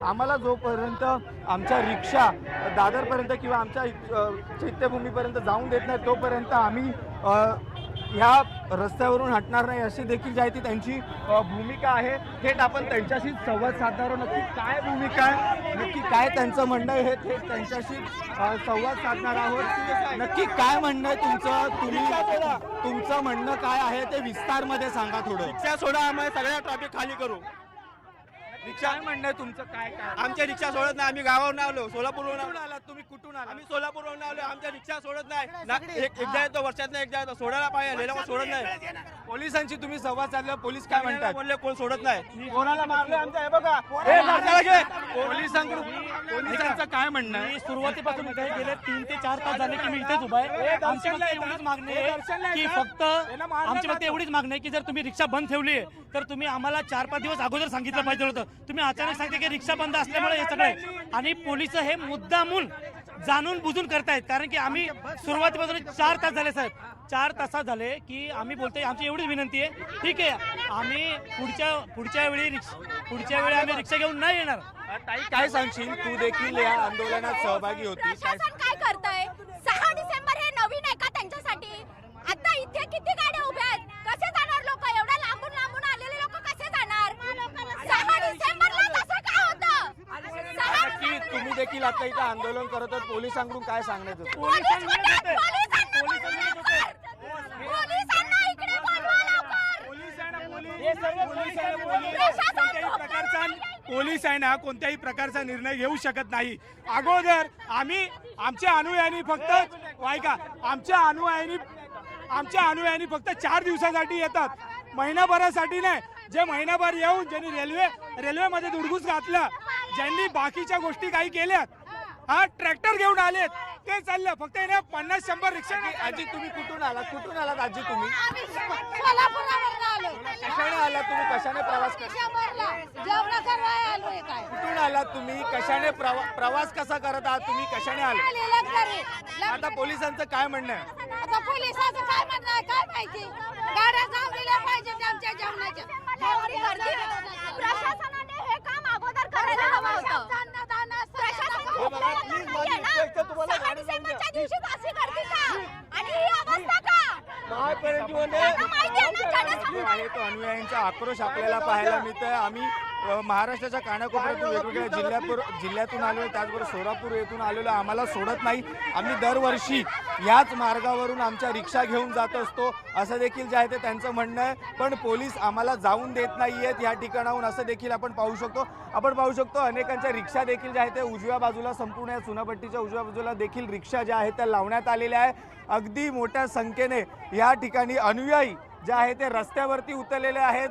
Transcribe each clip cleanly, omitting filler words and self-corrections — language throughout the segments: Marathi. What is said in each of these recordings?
आम्हाला जोपर्यंत आमच्या रिक्षा दादरपर्यंत किंवा आमच्या चैत्यभूमीपर्यंत जाऊन देत नाही तोपर्यंत आम्ही ह्या रस्त्यावरून हटणार नाही अशी देखील जी आहे ती त्यांची भूमिका आहे। थेट आपण त्यांच्याशी संवाद साधणार आहोत। नक्की काय भूमिका आहे, नक्की काय त्यांचं म्हणणं आहे हे थेट त्यांच्याशी संवाद साधणार आहोत। नक्की काय म्हणणं आहे तुमचं, तुमचं म्हणणं काय आहे ते विस्तारमध्ये सांगा थोडं। रिक्षा सोडा, आम्ही सगळ्या ट्रॅफिक खाली करू। रिक्षा म्हणणं आहे तुमचं काय काय? आमच्या रिक्षा सोडत नाही, आम्ही गावावरून आलो, सोलापूरवरून आलात तुम्ही, कुठून आलात? आम्ही सोलापूरवरून आलो, आमच्या रिक्षा सोडत नाही। एकदा येतो वर्षात एकदा येतो, सोडायला पाहिजे, लोक सोडत नाही। पोलिसांची तुम्ही संवाद साधला, पोलीस काय म्हणतात? बोलले कोण सोडत नाही, कोणाला मारले आमच्या, हे बघा हे मारण्याला घे। पोलिसांचं काय म्हणणं आहे? मी सुरुवातीपासून इथे गेले 3 ते 4 तास झाले की मी इथेच उभा आहे। आमची फक्त एवढीच मागणी आहे की आमची एवढीच मागणी आहे की जर तुम्ही रिक्षा बंद ठेवली तर तुम्ही आम्हाला 4-5 दिवस अगोदर सांगितलं पाहिजे होतं। तुम्ही अचानक सांगते की रिक्षा बंद असल्यामुळे हे सगळे, आणि पोलिस हे मुद्दामून जाणून बुजून करतायत। कारण की आम्ही सुरुवातीपासून 4 तास झाले साहेब, 4 तास झाले की आम्ही बोलतोय, आमची एवढीच विनंती आहे, ठीक आहे आम्ही पुढच्या वेळी आम्ही रिक्षा घेऊन नाही येणार। ताई काय सांगशील, तू देखील या आंदोलनात सहभागी होती, प्रशासन काय करतंय? 6 डिसेंबर हे नवीन आहे का त्यांच्यासाठी? आता इथे किती गाड्या उभ्या आहेत, कसे जाणार लोक? एवढ्या लांबून लांबून आलेले लोक कसे जाणार? 6 डिसेंबरला तसं काय होतं? नक्की तुम्ही देखील आता इथं आंदोलन करत आहात, पोलिसांकडून काय सांगण्यात होतं? पोलिसांना इकडे बोलवा लवकर। पोलीस आहे ना कोणत्याही प्रकारचा निर्णय घेऊ शकत नाही। अगोदर आम्ही आमच्या अनुयायांनी फक्त ऐका, आमच्या अनुयायांनी फक्त 4 दिवसासाठी येतात, महिनाभरासाठी नाही। जे महिनाभर येऊन ज्यांनी रेल्वेमध्ये दुडगूस घातलं, ज्यांनी बाकीच्या गोष्टी काही केल्यात, हा ट्रॅक्टर घेऊन आलेत, ते चाललं फक्त 50-100 रिक्षा। आजी तुम्ही कुठून आलात, कुठून आलात आजी तुम्ही? सोलापुरावरून आलो। कशाने आलात तुम्ही, कशाने प्रवास जेवण करवाय आलोय काय? कुठून आलात तुम्ही, कशाने प्रवास कसा करत आहात तुम्ही, कशाने आलात? आता पोलिसांचं काय म्हणणं आहे? आता पोलिसांचं काय म्हणणं आहे काय माहिती? गाड्या जाऊ दिल्या पाहिजे आमच्या जेवणाच्या। प्रशासनाने हे काम अगोदर करायला हवं होतं। अनुयायांचा आक्रोश आपल्याला पाहायला मिळतोय। आम्ही महाराष्ट्राच्या कानाकोपऱ्यातून वेगवेगळ्या जिल्ह्यातून आलेलो, त्याचबरोबर सोलापूर येथून आलेलो, आम्हाला सोडत नाही। आम्ही दरवर्षी याच मार्गावरून आमच्या रिक्षा घेऊन जात असतो असं देखील जे आहे ते त्यांचं म्हणणं आहे। पण पोलीस आम्हाला जाऊन देत नाहीयेत या ठिकाणाहून असं देखील आपण पाहू शकतो। अनेकांच्या रिक्षा देखील ज्या आहेत ते उजव्या बाजूला, संपूर्ण या चुनाभट्टीच्या उजव्या बाजूला देखील रिक्षा ज्या आहेत त्या लावण्यात आलेल्या आहे। अगदी मोठ्या संख्येने या ठिकाणी अनुयायी जे आहे ते रस्त्यावरती उतरलेले आहेत,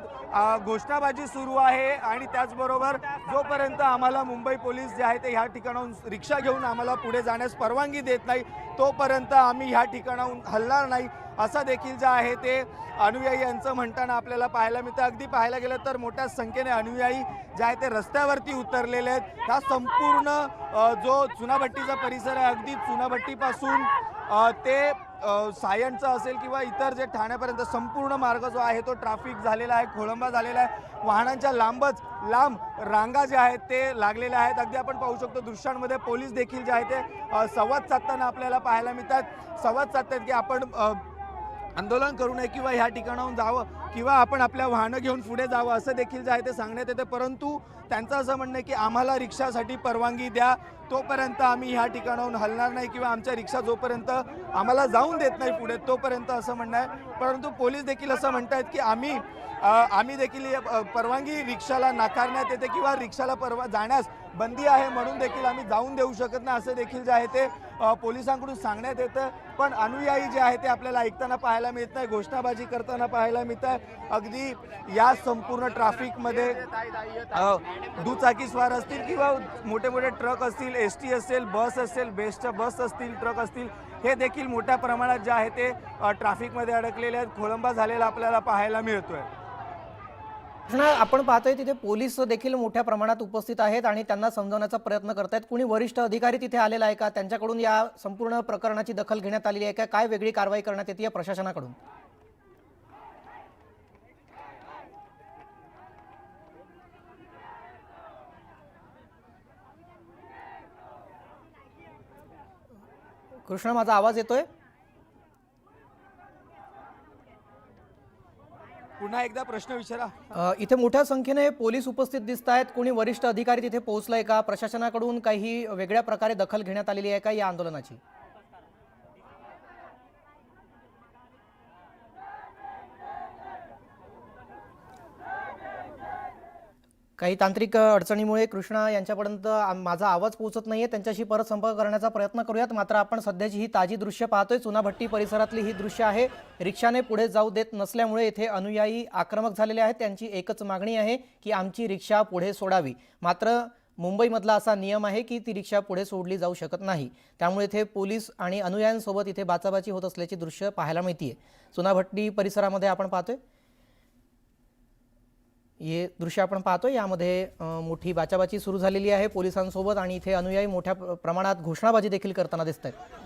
घोषणाबाजी सुरू आहे। आणि त्याचबरोबर जोपर्यंत आम्हाला मुंबई पोलीस जे आहे ते ह्या ठिकाणाहून रिक्षा घेऊन आम्हाला पुढे जाण्यास परवानगी देत नाही तोपर्यंत आम्ही ह्या ठिकाणाहून हलणार नाही असं देखील जे आहे ते अनुयायी यांचं म्हणताना आपल्याला पाहायला मिळतं। अगदी पाहायला गेलं तर मोठ्या संख्येने अनुयायी जे आहे ते रस्त्यावरती उतरलेले आहेत। हा संपूर्ण जो चुनाभट्टीचा परिसर आहे, अगदी चुनाभट्टीपासून ते सायनचं असेल किंवा इतर जे ठाण्यापर्यंत संपूर्ण मार्ग जो आहे तो ट्रॅफिक झालेला आहे, खोळंबा झालेला आहे। वाहनांच्या लांब रांगा ज्या आहेत ते लागलेल्या आहेत। अगदी आपण पाहू शकतो दृश्यांमध्ये पोलीस देखील जे आहे ते संवाद साधताना आपल्याला पाहायला मिळतात की आपण आंदोलन करू नये किंवा ह्या ठिकाणाहून जावं किंवा आपण आपल्या वाहनं घेऊन पुढे जावं असं देखील जे आहे ते सांगण्यात येते। परंतु त्यांचं असं म्हणणं आहे की आम्हाला रिक्षासाठी परवानगी द्या, तोपर्यंत आम्ही ह्या ठिकाणाहून हलणार नाही किंवा आमच्या रिक्षा जोपर्यंत आम्हाला जाऊन देत नाही पुढे तोपर्यंत असं म्हणणं आहे। परंतु पोलीस देखील असं म्हणतात की आम्ही देखील परवानगी रिक्षाला नाकारण्यात येते किंवा रिक्षाला जाण्यास बंदी आहे म्हणून देखील आम्ही जाऊन देऊ शकत नाही असं देखील जे आहे ते पोलिसांकडून सांगण्यात येतं। पण अनुयायी जे आहे ते आपल्याला ऐकताना पाहायला मिळत नाही, घोषणाबाजी करताना पाहायला मिळत आहे। अगदी या संपूर्ण ट्रॅफिकमध्ये दुचाकीस्वार असतील किंवा मोठे ट्रक असतील, ST असेल, बस असेल, बेस्टच्या बस असतील, ट्रक असतील, हे देखील मोठ्या प्रमाणात जे आहे ते ट्रॅफिकमध्ये अडकलेले आहेत, खोळंबा झालेला आपल्याला पाहायला मिळतोय। आपण पाहतोय तिथे पोलीस देखील मोठ्या प्रमाणात उपस्थित आहेत आणि त्यांना समजवण्याचा प्रयत्न करतायत। कुणी वरिष्ठ अधिकारी तिथे आलेला आहे का, त्यांच्याकडून या संपूर्ण प्रकरणाची दखल घेण्यात आलेली आहे का, काय वेगळी कारवाई करण्यात येते या प्रशासनाकडून? कृष्णा, माझा आवाज येतोय? पुन्हा एकदा प्रश्न विचारा. इथे मोठ्या संख्येने पोलीस उपस्थित दिसत आहेत. कोणी वरिष्ठ अधिकारी तिथे पोहोचलाय का? प्रशासनाकडून काही वेगळ्या प्रकारे दखल घेण्यात आलेली आहे का या आंदोलनाची? काही तांत्रिक अडचणीमुळे कृष्णा यांच्यापर्यंत माझा आवाज पोहोचत नाहीये. त्यांच्याशी परत संपर्क करण्याचा प्रयत्न करूयात. मात्र आपण सध्याची ही ताजी दृश्य पाहतोय. चुनाभट्टी परिसरातली ही दृश्य आहे. रिक्षाने पुढे जाऊ देत नसल्यामुळे इथे अनुयायी आक्रमक झालेले आहेत. त्यांची एकच मागणी आहे की आमची रिक्षा पुढे सोडावी. मात्र मुंबईमधला असा नियम आहे की ती रिक्षा पुढे सोडली जाऊ शकत नाही. त्यामुळे इथे पोलीस आणि अनुयायांसोबत इथे बाचाबाची होत असल्याची दृश्य पाहायला मिळतीये. चुनाभट्टी परिसरामध्ये आपण पाहतोय हे दृश्य आपण पाहतोय. यामध्ये मोठी बाचाबाची सुरू झालेली आहे पोलिसांसोबत आणि इथे अनुयायी मोठ्या प्रमाणात घोषणाबाजी देखील करताना दिसत आहेत.